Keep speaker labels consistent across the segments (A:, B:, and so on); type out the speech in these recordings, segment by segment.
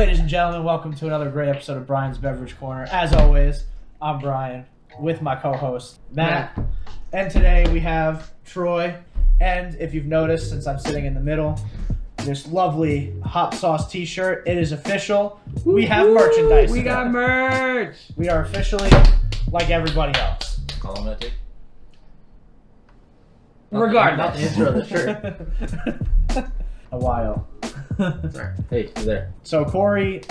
A: Ladies and gentlemen, welcome to another great episode of Brian's Beverage Corner. As always, I'm Brian with my co-host Matt. And today we have Troy. And if you've noticed, since I'm sitting in the middle, this lovely hot sauce t-shirt. It is official. We have merchandise.
B: We got merch.
A: We are officially like everybody else.
C: How long did that take?
B: Regardless.
C: Not the intro of the shirt.
A: A while.
C: Sorry. Hey, you're there.
A: So Corey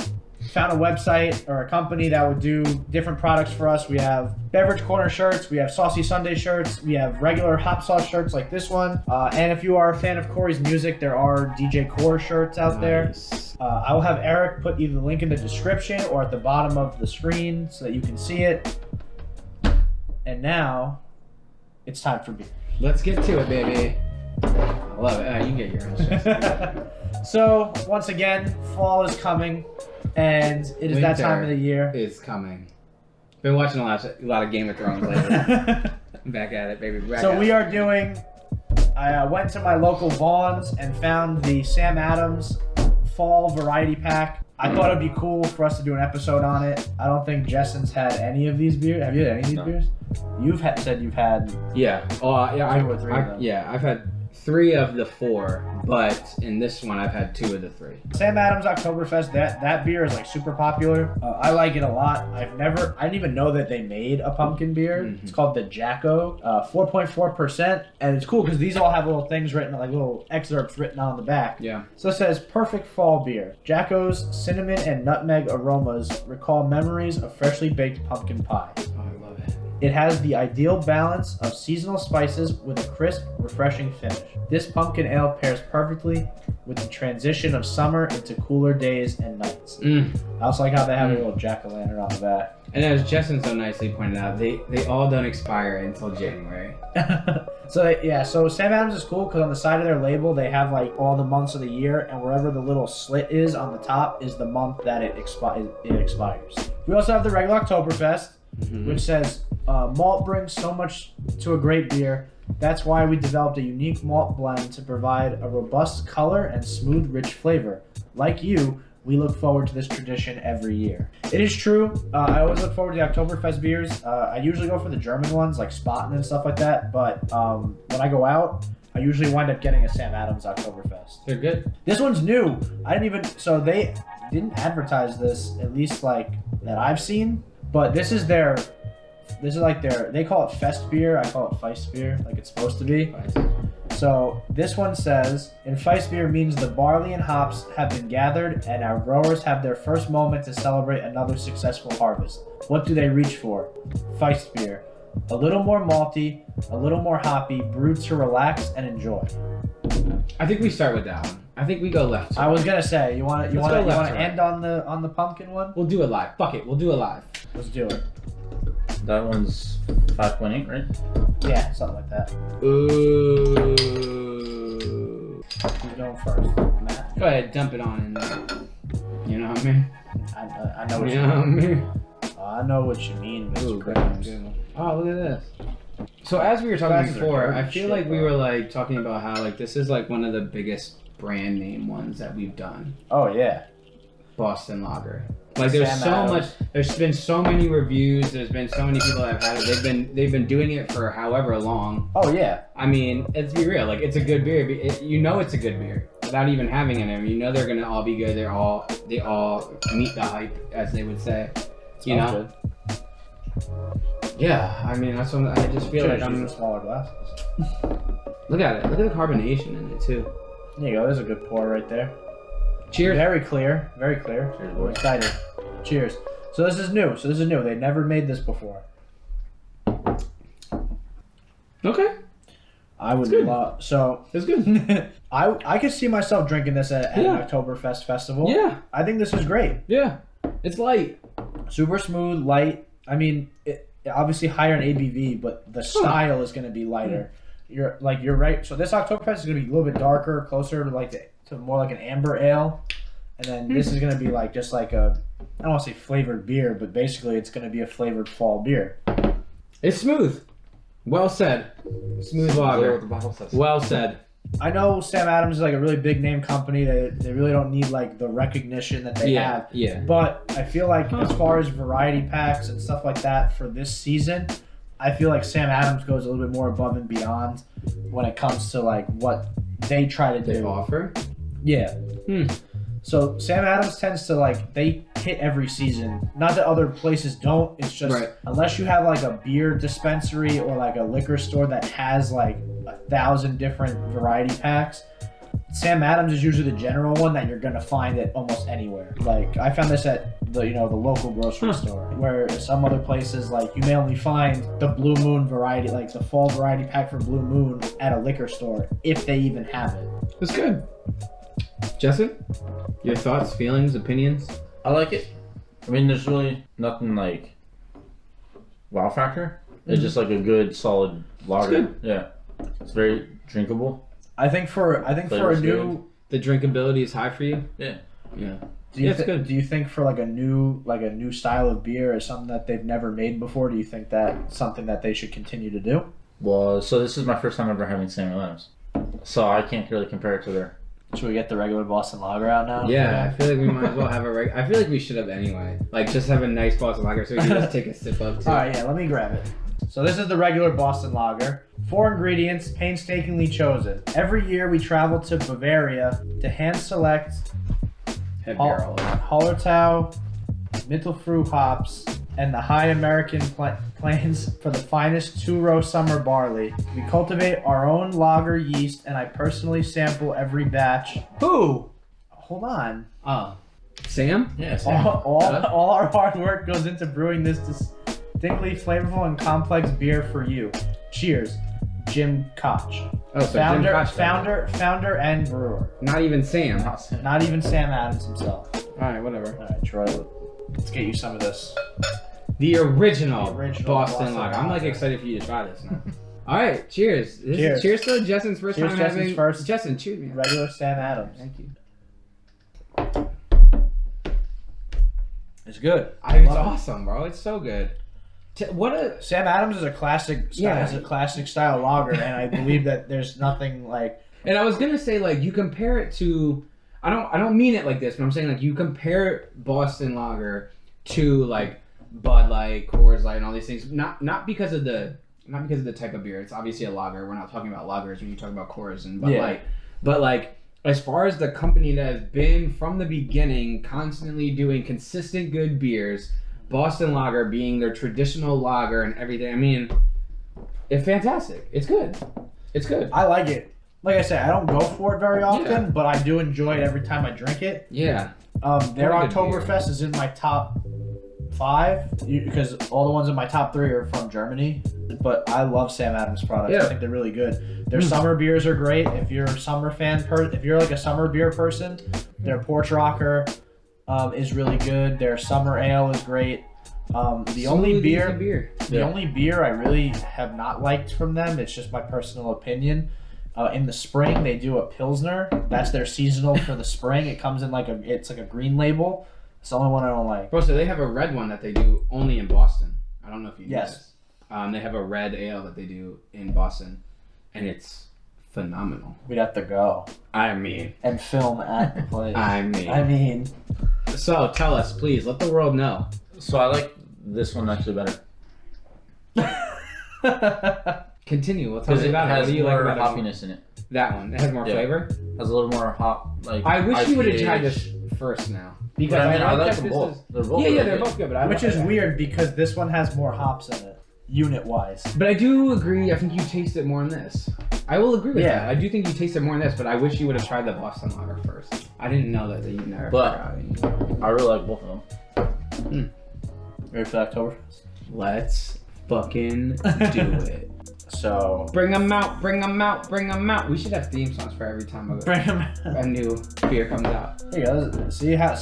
A: found a website or a company that would do different products for us. We have Beverage Corner shirts, we have Saucy Sunday shirts, we have regular hot sauce shirts like this one. And if you are a fan of Corey's music, there are DJ Core shirts out there. I will have Eric put either the link in the description or at the bottom of the screen so that you can see it. And now, it's time for beer.
B: Let's get to it, baby. I love it. You get yours.
A: So, once again, fall is coming, and it is that time of the year.
B: Is coming. Been watching a lot of Game of Thrones lately. Back at it, baby.
A: So we are doing, I went to my local Vaughn's and found the Sam Adams Fall Variety Pack. I thought it'd be cool for us to do an episode on it. I don't think Jessen's had any of these beers. Have you had any of these beers? You've said you've had.
B: Yeah. Yeah.
A: Two or three of them.
B: Yeah, I've had 3 of the 4, but in this one I've had 2 of the 3.
A: Sam Adams Oktoberfest, that beer is like super popular. I like it a lot. I didn't even know that they made a pumpkin beer.
B: Mm-hmm.
A: It's called the Jacko, 4.4%, and it's cool because these all have little things written, like little excerpts written on the back.
B: Yeah.
A: So it says, perfect fall beer. Jacko's cinnamon and nutmeg aromas recall memories of freshly baked pumpkin pie.
B: Oh, I love it.
A: It has the ideal balance of seasonal spices with a crisp, refreshing finish. This pumpkin ale pairs perfectly with the transition of summer into cooler days and nights. I also like how they have a little jack-o'-lantern on the back.
B: And as Jessen so nicely pointed out, they all don't expire until January.
A: So Sam Adams is cool because on the side of their label they have like all the months of the year, and wherever the little slit is on the top is the month that it expires. We also have the regular Oktoberfest, which says malt brings so much to a great beer. That's why we developed a unique malt blend to provide a robust color and smooth, rich flavor. Like you, we look forward to this tradition every year. It is true. I always look forward to the Oktoberfest beers. I usually go for the German ones like Spaten and stuff like that. But when I go out, I usually wind up getting a Sam Adams Oktoberfest.
B: They're good.
A: This one's new. So they didn't advertise this, at least like that I've seen. But this is like they call it Fest beer. I call it Feist beer, like it's supposed to be. So this one says, in Feist beer means the barley and hops have been gathered and our growers have their first moment to celebrate another successful harvest. What do they reach for? Feist beer. A little more malty, a little more hoppy, brewed to relax and enjoy.
B: I think we start with that one. I think we go left.
A: I was gonna say, you want to
B: right.
A: end on the pumpkin one?
B: We'll do it live. Fuck it. We'll do it live.
A: Let's do it.
C: That one's 5.8, right?
A: Yeah, something like that.
B: Ooh.
A: Who's going first? Matt?
B: Go ahead, dump it on in there. You know what I mean?
A: I know what
B: You know what I mean?
A: I know what you mean, Mr.
B: Ooh,
A: Grimes.
B: Oh, look at this. So as we were talking before, I feel like we were like talking about how like this is like one of the biggest brand name ones that we've done.
A: Oh yeah.
B: Boston Lager. Like there's
A: Sam
B: so
A: Adams.
B: much. There's been so many reviews. There's been so many people that have had it. They've been doing it for however long.
A: Oh yeah.
B: I mean, let's be real. Like it's a good beer. You know it's a good beer without even having it in them. You know they're gonna all be good. They all meet the hype, as they would say. You know.
A: Good.
B: Yeah. I mean that's what I just feel like I'm.
A: The smaller glasses.
B: Look at it. Look at the carbonation in it too.
A: There you go. There's a good pour right there.
B: Cheers.
A: Very clear. Very clear.
C: Cheers,
A: We're
C: boys.
A: excited. Cheers. So this is new. They never made this before.
B: Okay.
A: I would
B: good.
A: love. So
B: It's good.
A: I could see myself drinking this at an Oktoberfest festival.
B: Yeah.
A: I think this is great.
B: Yeah. It's light.
A: Super smooth, light. I mean, it obviously higher in ABV, but the style is going to be lighter. You're right. So this Oktoberfest is going to be a little bit darker, closer to more like an amber ale, and then this is going to be like just like a, I don't want to say flavored beer, but basically it's going to be a flavored fall beer.
B: It's smooth. Well said. Smooth lager.
C: What the bottle says.
B: Well said.
A: I know Sam Adams is like a really big name company. They really don't need like the recognition that they have.
B: Yeah.
A: But I feel like as far as variety packs and stuff like that for this season, I feel like Sam Adams goes a little bit more above and beyond when it comes to like what they try to
B: They
A: do.
B: offer?
A: Yeah. So Sam Adams tends to like, they hit every season. Not that other places don't. It's just unless you have like a beer dispensary or like a liquor store that has like 1,000 different variety packs, Sam Adams is usually the general one that you're gonna find at almost anywhere. Like I found this at the the local grocery store, where some other places like you may only find the Blue Moon variety, like the fall variety pack for Blue Moon at a liquor store, if they even have it.
B: That's good. Justin, your thoughts, feelings, opinions?
C: I like it. I mean, there's really nothing like wow factor. It's just like a good, solid lager.
B: It's good.
C: Yeah, it's very drinkable.
A: I think for a new,
B: The drinkability is high for you?
C: Yeah.
B: Yeah.
A: do you
B: it's good.
A: do you think for like a new style of beer is something that they've never made before? Do you think that's something that they should continue to do?
C: Well, so this is my first time ever having Sam Adams, so I can't really compare it to their.
A: Should we get the regular Boston Lager out now?
B: Yeah, I feel like we might as well have I feel like we should have anyway. Like, just have a nice Boston Lager so we can just take a sip of too.
A: Alright, yeah, let me grab it. So this is the regular Boston Lager. 4 ingredients, painstakingly chosen. Every year we travel to Bavaria to hand select
B: Head beer all over.
A: Hallertau, Mittelfrüh hops, and the high American plains for the finest 2-row summer barley. We cultivate our own lager yeast, and I personally sample every batch.
B: Who?
A: Hold on.
B: Oh. Sam?
C: Yeah, Sam.
A: All our hard work goes into brewing this distinctly flavorful and complex beer for you. Cheers, Jim Koch.
B: Oh, so Jim Koch.
A: Founder and brewer.
B: Not even Sam.
C: Not Sam.
A: Not even Sam Adams himself.
B: Alright, whatever.
A: All right, Troy, let's get you some of this.
B: The original
A: Boston
B: Boston Lager. I'm like
A: Lager.
B: excited for you to try this now. Alright, cheers.
A: Cheers.
B: Cheers to Justin's first
A: Cheers,
B: time
A: Justin's
B: having.
A: first.
B: Justin, cheers me.
A: Regular Sam Adams.
B: Thank you.
A: It's good.
B: It's awesome, bro. It's so good. What a
A: Sam Adams is a classic.
B: Yeah.
A: Is a classic style lager, and I believe that there's nothing like.
B: And I was gonna say, like, you compare it to, I don't mean it like this, but I'm saying like you compare Boston Lager to like Bud Light, Coors Light, and all these things. Not because of the type of beer. It's obviously a lager. We're not talking about lagers when you talk about Coors and Bud Light. But like, as far as the company that has been from the beginning, constantly doing consistent good beers, Boston Lager being their traditional lager and everything. I mean, it's fantastic. It's good. It's good.
A: I like it. Like I said, I don't go for it very often, but I do enjoy it every time I drink it.
B: Yeah.
A: Their
B: Very good
A: Oktoberfest is in my top 5 because all the ones in my top 3 are from Germany. But I love Sam Adams products.
B: Yeah.
A: I think they're really good. Their summer beers are great. If you're a summer fan, if you're like a summer beer person, their Porch Rocker is really good. Their summer ale is great. The only beer I really have not liked from them, it's just my personal opinion. In the spring, they do a Pilsner. That's their seasonal for the spring. It comes in it's like a green label. It's the only one I don't like.
B: Bro, so they have a red one that they do only in Boston. I don't know if you know
A: Yes.
B: this. They have a red ale that they do in Boston, and it's phenomenal.
A: We'd have to go
B: I mean.
A: and film at the place.
B: I mean. So, tell us, please. Let the world know.
C: So I like this one actually better.
B: Continue. Well, tell
C: Because
B: me
C: it
B: about it. What
C: has
B: do you like
C: more
B: about this one?
C: hoppiness in it.
B: That one. It has more
C: Yeah.
B: flavor?
C: Has a little more hop, like.
B: I wish you would have
C: IPA-ish.
B: tried this first now. Because
C: But I mean, I like
B: that
C: them
B: this
C: both.
B: is-
C: They're both
B: Yeah,
C: really
B: they're
C: good.
B: both good, but I
A: Which is weird because this one has more hops in it, unit-wise.
B: But I do agree. I think you taste it more in this. I will agree with
A: Yeah.
B: that. I do think you taste it more in this, but I wish you would have tried the Boston Lager first. I didn't know that you never.
C: But I really like both of them.
A: Ready for Oktoberfest?
B: Let's fucking do it.
A: So
B: Bring them out, bring them out, bring them out. We should have theme songs for every time
A: bring them.
B: a new beer comes out.
A: Here you go. See how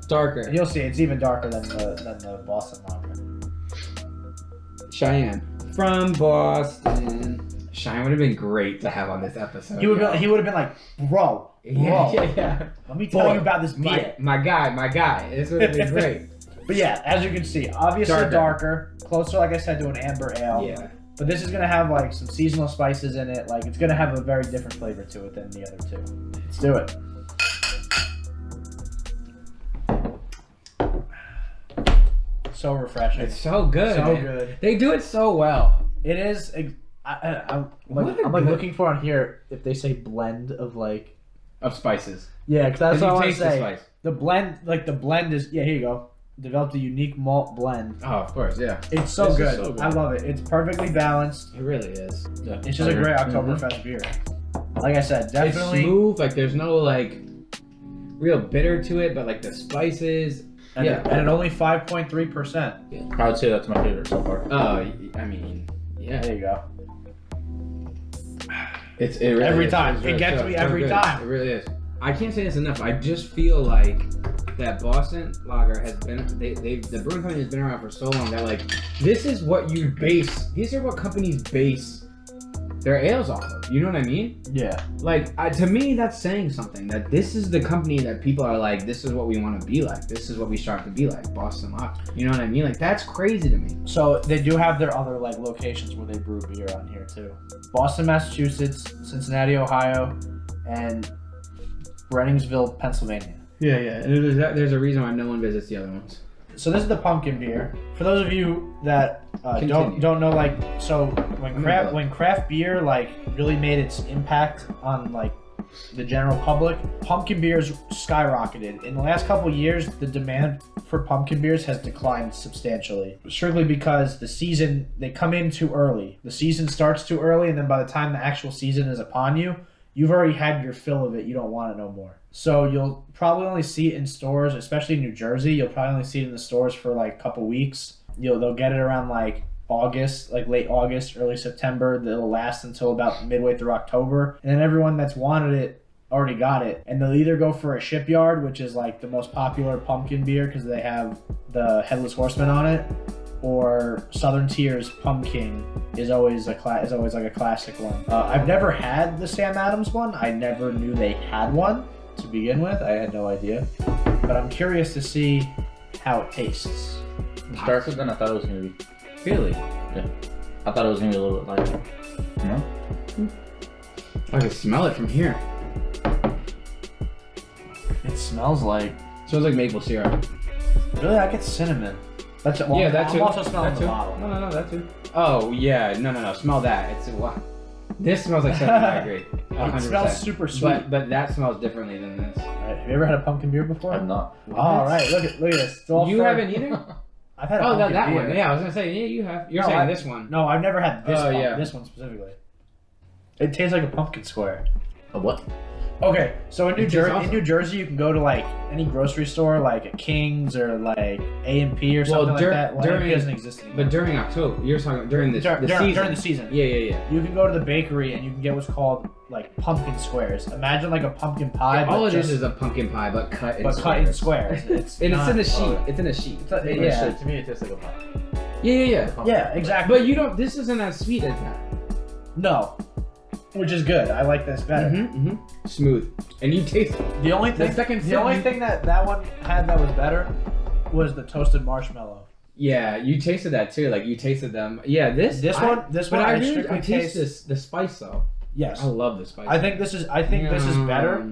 B: Darker.
A: you'll see it's even darker than the Boston Lager.
B: Cheyenne. From Boston. Cheyenne would have been great to have on this episode.
A: He would
B: yo.
A: have been like, bro,
B: Yeah.
A: let me tell you about this beer.
B: My guy. This would have been great.
A: But yeah, as you can see, obviously darker, closer, like I said, to an amber ale.
B: Yeah.
A: But this is gonna have like some seasonal spices in it. Like it's gonna have a very different flavor to it than the other two. Let's do it. So refreshing.
B: It's so good.
A: So
B: man.
A: good.
B: They do it so well.
A: It is. I'm
B: What
A: like,
B: a
A: I'm like
B: good-
A: looking for on here if they say blend of like.
B: Of spices.
A: Yeah, because that's
B: 'Cause
A: what I
B: you
A: want to
B: taste the
A: say.
B: spice.
A: The blend, like the blend is. Yeah, here you go. Developed a unique malt blend.
B: Oh, of course, yeah.
A: It's so
C: This is
A: good.
C: so good.
A: I love it. It's perfectly balanced.
B: It really is.
C: Yeah.
A: It's just a great Oktoberfest beer. Like I said, definitely.
B: It's smooth. Like there's no like real bitter to it, but like the spices.
A: And,
B: Yeah.
A: and at only 5.3%.
C: I would say that's my favorite so far.
B: Oh, I mean, yeah.
A: There you go.
B: It really
A: Every
B: is.
A: time.
B: It's
A: It
B: really
A: gets
B: so-
A: me
B: so
A: every
B: good.
A: time.
B: It really is. I can't say this enough. I just feel like that Boston Lager has been the brewing company has been around for so long that like this is what you base. These are what companies base their ales off of. You know what I mean?
A: Yeah.
B: Like to me, that's saying something. That this is the company that people are like, this is what we want to be like. This is what we strive to be like. Boston Lager. You know what I mean? Like that's crazy to me.
A: So they do have their other like locations where they brew beer on here too. Boston, Massachusetts, Cincinnati, Ohio, and Brenningsville, Pennsylvania.
B: Yeah, yeah. There's a reason why no one visits the other ones.
A: So this is the pumpkin beer. For those of you that
B: Continue.
A: don't know, like, so when craft beer like really made its impact on like the general public, pumpkin beers skyrocketed. In the last couple of years, the demand for pumpkin beers has declined substantially, strictly because they come in too early. The season starts too early, and then by the time the actual season is upon you, you've already had your fill of it. You don't want it no more. So you'll probably only see it in stores, especially in New Jersey. You'll probably only see it in the stores for like a couple weeks. They'll get it around like August, like late August, early September. It'll last until about midway through October. And then everyone that's wanted it already got it. And they'll either go for a Shipyard, which is like the most popular pumpkin beer because they have the Headless Horseman on it, or Southern Tier's Pumpkin is always like a classic one. I've never had the Sam Adams one. I never knew they had one to begin with. I had no idea, but I'm curious to see how it tastes.
C: It's darker than I thought it was gonna be.
B: Really?
C: Yeah. I thought it was gonna be a little bit lighter. No?
B: I can smell it from here.
A: It smells like
B: Smells like maple syrup.
A: really. I get cinnamon. That's it. Well,
B: Yeah, that's
A: I'm also smelling the bottle.
B: No, that too. Oh yeah, no. Smell that. It's what? This smells like cinnamon. I agree. 100%.
A: It smells super sweet.
B: But that smells differently than this.
A: Right. Have you ever had a pumpkin beer before?
C: I'm not.
A: All right. Look at this. It's all
B: You
A: fur-
B: haven't either?
A: I've had a
B: Oh,
A: pumpkin
B: that
A: beer.
B: one. Yeah, I was gonna say. Yeah, you have. You're
A: No,
B: saying
A: I-
B: this one.
A: No, I've never had this
B: Oh,
A: one.
B: yeah.
A: This one specifically. It tastes like a pumpkin square.
C: A what?
A: Okay, so in
B: It tastes awesome.
A: New Jersey, you can go to like any grocery store, like a King's or like A&P or something like that. Well, A&P doesn't exist anymore.
B: But during October, you're talking during the season.
A: During the season,
B: Yeah.
A: you can go to the bakery and you can get what's called like pumpkin squares. Imagine like a pumpkin pie,
B: All
A: but
B: it is a pumpkin pie, but cut in
A: cut in squares. It's
B: And
A: not-
B: it's in a sheet. It's in a sheet.
A: Yeah.
C: To me, it tastes like a pie.
B: Yeah.
A: Yeah, exactly.
B: But you don't. This isn't as sweet as that.
A: No, which is good. I like this better.
B: Smooth, and you taste it.
A: The only thing, thing that one had that was better was the toasted marshmallow.
B: Yeah, you tasted that too. Like you tasted them. Yeah, this
A: one.
B: But I really taste the spice though.
A: Yes,
B: I love the spice.
A: I think this is better,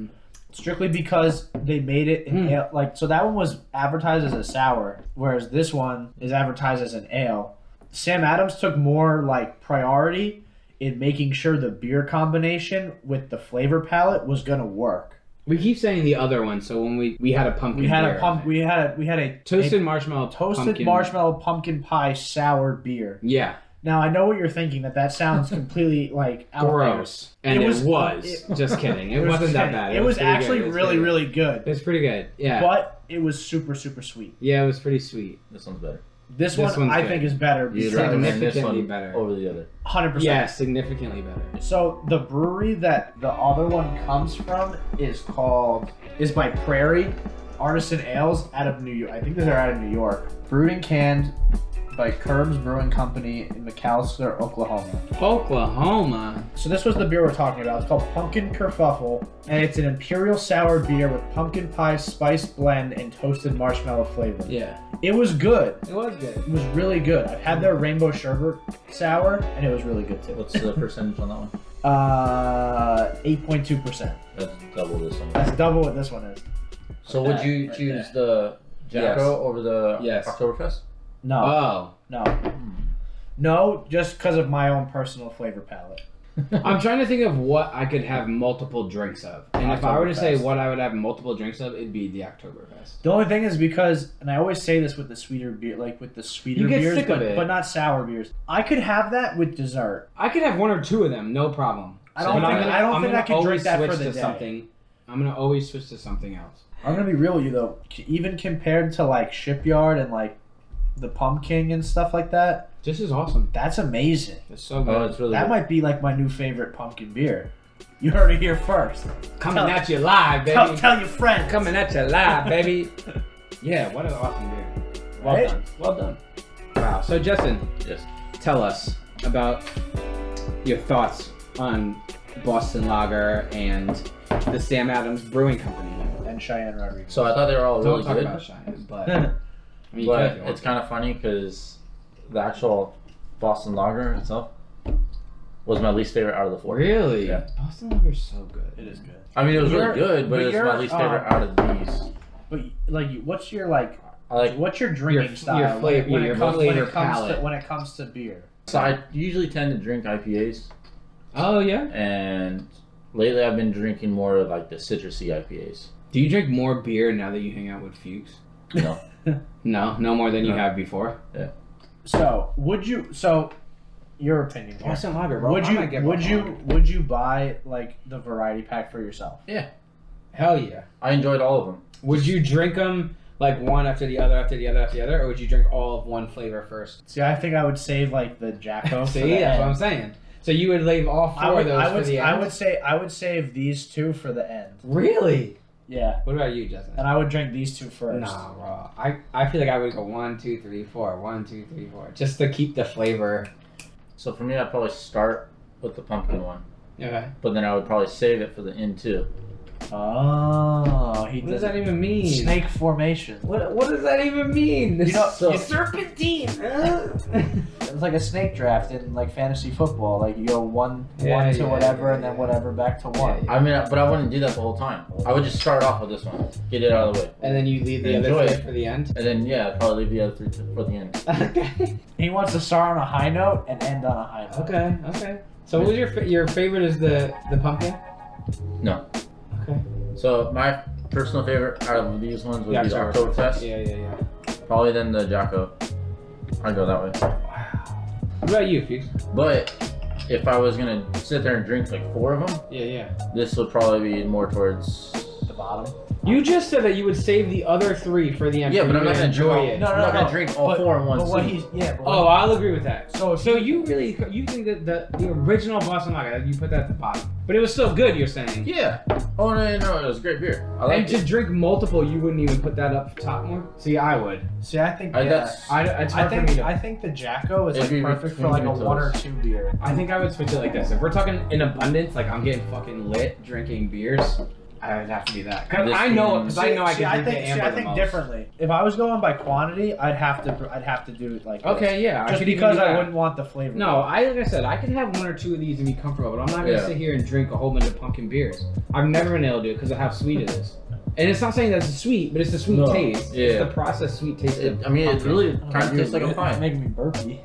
A: strictly because they made it in ale. Like, so that one was advertised as a sour, whereas this one is advertised as an ale. Sam Adams took more like priority in making sure the beer combination with the flavor palette was gonna work.
B: We keep saying the other one. So when we had a pumpkin,
A: We had
B: beer.
A: a
B: toasted marshmallow,
A: marshmallow pumpkin pie sour beer.
B: Yeah,
A: Now I know what you're thinking, that sounds completely like out
B: gross. And
A: It
B: it
A: was-
B: was. Just kidding. It wasn't that bad.
A: It was
B: pretty
A: actually
B: good. It was
A: really,
B: pretty good.
A: really good.
B: It's pretty good. Yeah.
A: But it was super, super sweet.
B: Yeah, it was pretty sweet.
C: This one's better.
A: This
B: This
A: one
B: one's
A: I
B: good.
A: think is better
C: You'd
A: because
C: rather win this
B: Significantly
C: one
B: better.
C: over the other.
A: 100%.
B: Yeah, significantly better.
A: So the brewery that the other one comes from is by Prairie Artisan Ales out of New York. I think they're out of New York. Brewed and canned by Curbs Brewing Company in McAlester, Oklahoma.
B: Oklahoma.
A: So this was the beer we're talking about. It's called Pumpkin Kerfuffle, and it's an imperial sour beer with pumpkin pie spice blend and toasted marshmallow flavor.
B: Yeah.
A: It was good.
B: It was good.
A: It was really good. I've had their rainbow sherbet sour, and it was really good too.
C: What's the percentage on that one?
A: 8.2%.
C: That's double this one.
A: That's double what this one is.
C: So would you
A: Right
C: choose
A: there.
C: the Jacko over the
B: Yes.
C: Oktoberfest?
A: No,
B: Oh.
A: no, just because of my own personal flavor palette.
B: I'm trying to think of what I could have multiple drinks of. And if I were to say
A: Oktoberfest.
B: what I would have multiple drinks of, it'd be the Oktoberfest.
A: The only thing is because, and I always say this with the sweeter beer, like with the sweeter
B: You get
A: beers,
B: sick of it.
A: but not sour beers. I could have that with dessert.
B: I could have one or two of them, no problem.
A: I don't
B: But
A: think- I don't
B: I'm
A: think
B: gonna
A: I could drink
B: always
A: that for
B: switch
A: the
B: to
A: day.
B: something. I'm gonna always switch to something else.
A: I'm gonna be real with you though. Even compared to like Shipyard and like the Pumpkin and stuff like that,
B: This is awesome.
A: that's amazing.
B: It's so good.
C: Oh, it's really
A: That
C: good.
A: might be like my new favorite pumpkin beer. You heard it here first.
B: Coming
A: tell-
B: at you live, baby.
A: Tell your friends.
B: Coming at you live, baby. Yeah, what an awesome beer. Well
A: Right?
B: done. Well done. Wow. So Justin,
C: Yes.
B: tell us about your thoughts on Boston Lager and the Sam Adams Brewing Company.
A: And Cheyenne Rodriguez.
C: So I thought they were all
B: Don't
C: really
B: talk
C: good.
B: about Cheyenne, but I mean, you
C: But
B: could if you
C: it's
B: want.
C: kind of funny because the actual Boston Lager itself was my least favorite out of the four.
B: Really?
C: Yeah.
B: Boston Lager's so good.
A: It is good.
C: I mean, it was
A: You're-
C: really good, but
A: but
C: it's
A: you're,
C: my least favorite out of these.
A: But like, what's your like?
C: I like.
A: What's your drinking
B: Your
A: style
B: flavor-
A: when
B: your
A: it comes,
B: flavor palette.
A: when it comes to beer?
C: So I usually tend to drink IPAs,
B: Oh yeah.
C: and lately I've been drinking more of like the citrusy IPAs.
B: Do you drink more beer now that you hang out with Fuchs?
C: You know.
B: No more than you
C: No.
B: have before.
A: So would you? So your opinion. Here.
B: Boston Lager, bro.
A: Would
B: I
A: you?
B: might get
A: Would
B: Boston
A: you?
B: Lager.
A: Would you buy like the variety pack for yourself?
B: Hell yeah.
C: I enjoyed all of them.
B: Would you drink them like one after the other, after the other, after the other, or would you drink all of one flavor first?
A: See, I think I would save like the Jacko. for
B: See,
A: the
B: that's
A: end.
B: what I'm saying. So you would leave all four
A: I would.
B: of those
A: I
B: for
A: would.
B: the end?
A: I would save these two for the end.
B: Really?
A: Yeah,
B: What about you, Justin?
A: and I would drink these two first.
B: Nah, bro. I feel like I would go 1, 2, 3, 4. 1, 2, 3, 4. Just to keep the flavor.
C: So for me, I'd probably start with the pumpkin one,
B: Okay.
C: but then I would probably save it for the end too.
A: Oh, he
B: What does
A: does
B: that even mean?
A: snake formation.
B: What does that even mean?
A: You know,
C: So-
B: serpentine.
A: It's like a snake draft in like fantasy football. Like you go one to
B: Yeah,
A: whatever,
B: yeah,
A: and then
B: yeah.
A: whatever back to one.
B: Yeah.
C: I mean, but I wouldn't do that the whole time. I would just start off with this one, get it out of the way,
B: And then you leave the
C: Enjoy
B: other three
C: it.
B: for the end.
C: and then yeah, I'd probably leave the other three for the end.
B: Okay.
A: He wants to start on a high note and end on a high note.
B: Okay. Okay. So what was your favorite? Is the pumpkin?
C: No.
B: Okay.
C: So my personal favorite out of these ones would be the Oktoberfest.
B: Yeah.
C: Probably then the Jacko. I'd go that way.
B: Wow. What about you, Fuchs?
C: But if I was gonna sit there and drink like 4 of them,
B: Yeah.
C: this would probably be more towards.
A: The bottom.
B: You just said that you would save the other 3 for the end.
C: Yeah,
B: for
C: but
B: you
C: I'm not
B: to
C: gonna
B: enjoy
C: drink.
B: it.
A: No,
C: I'm not gonna drink all 4 in one
A: But what
C: sitting.
A: he's but
B: Oh, I'll agree with that.
A: So
B: So you think that the original Boston Lager, you put that at the bottom, but it was still good. You're saying.
C: Yeah. Oh no, it was great beer. I
B: And
C: like
B: to
C: it.
B: drink multiple, you wouldn't even put that up top more. See, I would.
A: see, I think
C: That's.
B: It's hard for me to.
A: I think the Jacko is
C: It'd
A: like
C: be
A: perfect for like a
C: between
A: 1 or
C: those.
A: 2 beer.
B: I think I would switch it like this. If we're talking in abundance, like I'm getting fucking lit drinking beers, I would have to be that. Cause
C: This
B: I know,
C: means-
B: because I know I can drink
A: think,
B: the amber
A: I
B: the
A: think
B: most.
A: differently. If I was going by quantity, I'd have to do it like this.
B: Okay, yeah. I
A: Just
B: could even
A: because
B: do
A: I
B: that.
A: wouldn't want the flavor.
B: No, like I said, I can have 1 or 2 of these and be comfortable, but I'm not gonna
C: Yeah.
B: sit here and drink a whole bunch of pumpkin beers. I've never been able to do it because of how sweet it is. And it's not saying that it's sweet, but it's the sweet
C: No,
B: taste.
C: yeah.
B: It's the processed sweet taste.
C: I mean, it
B: pumpkin.
C: really kind of tastes like a
A: It's
C: pie.
A: making me burpy.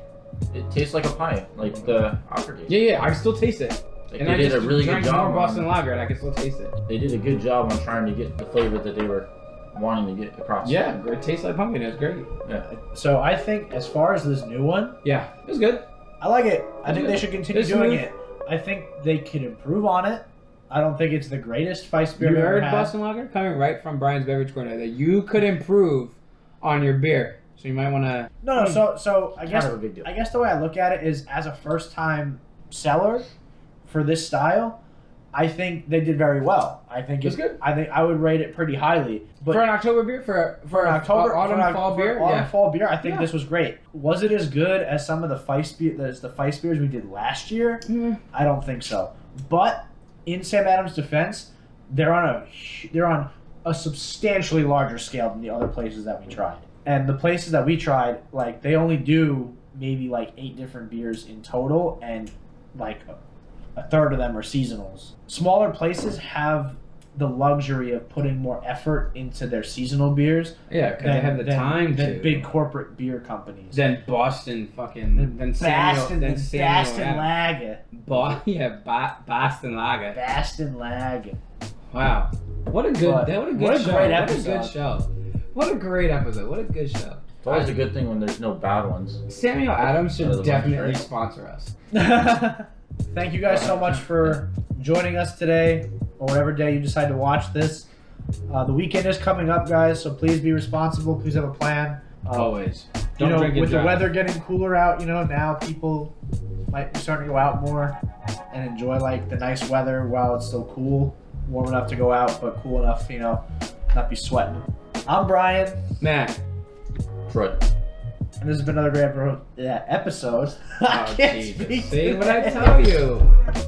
C: It tastes like a pie, like the aftertaste.
B: Yeah, I still taste it.
C: Like,
B: And
C: they
B: I
C: did
B: just
C: a really good
B: drank
C: job.
B: more Boston
C: On,
B: Lager and I can still taste it.
C: they did a good job on trying to get the flavor that they were wanting to get across.
B: Yeah, it tastes like pumpkin. It's great.
A: So I think as far as this new one,
B: Yeah, it was good.
A: I like it. I think they should continue
B: It's
A: doing
B: smooth.
A: it. I think they could improve on it. I don't think it's the greatest spice beer
B: You
A: I've ever
B: heard
A: had.
B: Boston Lager coming right from Brian's Beverage Corner that you could improve on your beer. So you might want to.
A: No, so I guess
C: Kind of a big deal.
A: I guess the way I look at it is as a first time seller for this style, I think they did very well. I think
B: It's good.
A: I think I would rate it pretty highly. But
B: For an October beer, for
A: an October
B: autumn fall beer,
A: autumn
B: yeah.
A: fall beer, I think
B: Yeah.
A: this was great. Was it as good as some of the Feist beers we did last year? I don't think so. But in Sam Adams' defense, they're on a substantially larger scale than the other places that we tried. And the places that we tried, like they only do maybe like 8 different beers in total, and like a third of them are seasonals. Smaller places have the luxury of putting more effort into their seasonal beers.
B: Yeah, because they have the time
A: than
B: to.
A: big corporate beer companies.
B: Then Boston fucking. Then Samuel. Then Samuel.
A: Boston Lager.
B: Boston Lager.
A: Boston Lager.
B: Wow. What a good.
A: But
B: What a good
A: what a
B: show.
A: great
B: What a
A: episode.
B: good show. What a great episode. What a good show.
C: It's always a good thing when there's no bad ones.
B: Samuel Adams
C: Out of
B: should
C: the bunch,
B: definitely
C: right?
B: sponsor us.
A: Thank you guys so much for joining us today, or whatever day you decide to watch this. The weekend is coming up, guys, so please be responsible. Please have a plan.
B: Always.
A: You
B: Don't
A: know,
B: drink and
A: with the
B: drive.
A: weather getting cooler out, now people might be starting to go out more and enjoy like the nice weather while it's still cool, warm enough to go out, but cool enough, not be sweating. I'm Brian,
B: Matt.
C: Troy.
A: and this has been another great episode. I
B: Oh,
A: can't
B: Jesus.
A: speak
B: See
A: today.
B: what I tell you.